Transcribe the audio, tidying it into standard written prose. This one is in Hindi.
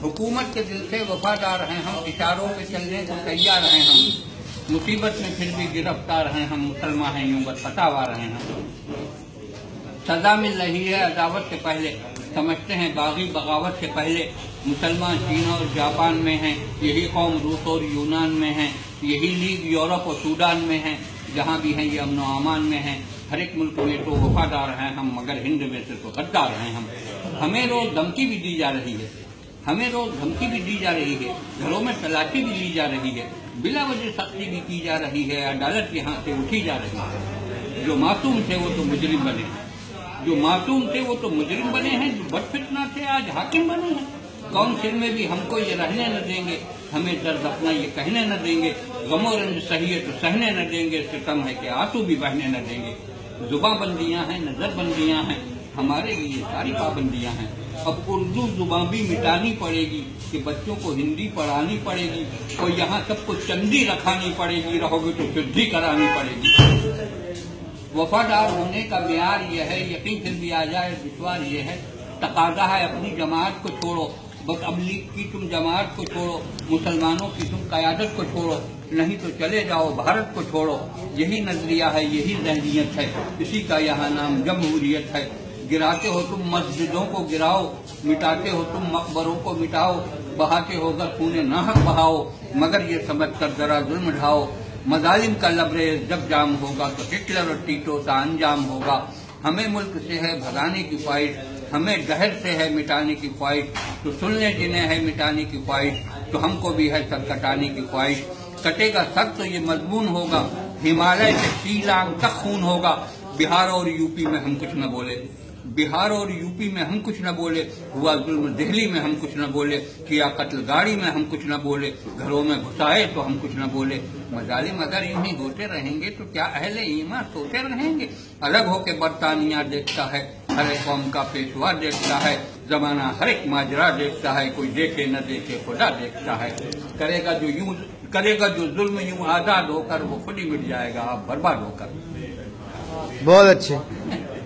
हुकूमत के दिल से वफादार हैं हम, इशारों पे चलने को तैयार हैं हम, मुसीबत में फिर भी गिरफ्तार हैं हम, मुसलमान हैं यूं बस फतावार हैं हम। सजा मिल रही है अदावत से पहले, समझते हैं बागी बगावत से पहले। मुसलमान चीन और जापान में हैं, यही कौम रूस और यूनान में है, यही लीग यूरोप और सूडान में है, जहाँ भी हैं ये अमन व अमान में हैं। हर एक मुल्क में तो वफादार हैं हम, मगर हिंद में से तो गद्दार हैं हम। हमें रोज धमकी भी दी जा रही है, हमें रोज धमकी भी दी जा रही है, घरों में तलाशी भी ली जा रही है, बिला वजह सख्ती भी की जा रही है, अदालत यहाँ से उठी जा रही है। जो मासूम थे वो तो मुजरिम बने, जो मासूम थे वो तो मुजरिम बने हैं, जो बदफितना थे आज हाकिम बने हैं। काउंसिल में भी हमको ये रहने न देंगे, हमें दर्द अपना ये कहने न देंगे, गमो रंज सही है तो सहने न देंगे, सितम है कि आंसू भी बहने न देंगे। जुबां बंदियां हैं, नजर बंदियां हैं, हमारे लिए सारी पाबंदियां हैं। अब उर्दू जुबां भी मिटानी पड़ेगी कि बच्चों को हिंदी पढ़ानी पड़ेगी, और यहाँ सबको चंदी रखानी पड़ेगी, रहोगे तो सिद्धि करानी पड़ेगी। वफादार होने का मेयार यह है, यकीन फिर भी आ जाए दुश्वार ये है। तकाजा है अपनी जमात को छोड़ो, बस तबलीग की तुम जमात को छोड़ो, मुसलमानों की तुम क़यादत को छोड़ो, नहीं तो चले जाओ भारत को छोड़ो। यही नजरिया है, यही ज़हनियत है, इसी का यहाँ नाम जमहूरियत है। गिराते हो तुम मस्जिदों को गिराओ, मिटाते हो तुम मकबरों को मिटाओ, बहाते हो अगर खूने नाहक बहाओ, मगर ये समझ कर जरा जुल्म ढाओ। मजालिम का लबरेज जब जाम होगा तो हिटलर और टीटो का अंजाम होगा। हमें मुल्क से है भगाने की ख्वाहिश, हमें गहर से है मिटाने की ख्वाहिश, तो सुन ले जिन्हें है मिटाने की ख्वाहिश, तो हमको भी है सर कटाने की ख्वाहिश। कटेगा सर तो ये मजबून होगा, हिमालय से शीलांग तक खून होगा। बिहार और यूपी में हम कुछ न बोले, बिहार और यूपी में हम कुछ न बोले, हुआ जुल्म दिल्ली में हम कुछ न बोले, किया कत्ल गाड़ी में हम कुछ न बोले, घरों में घुसाए तो हम कुछ न बोले। मजालिम अगर यूं ही होते रहेंगे तो क्या अहले ईमान सोते रहेंगे। अलग होके बरतानिया देखता है, हर एक कौम का पेशवा देखता है, जमाना हर एक माजरा देखता है, कोई देखे न देखे खुदा देखता है। करेगा जो जुल्म यूं आजाद होकर, वो खुद ही मिट जाएगा आप बर्बाद होकर। बहुत अच्छे।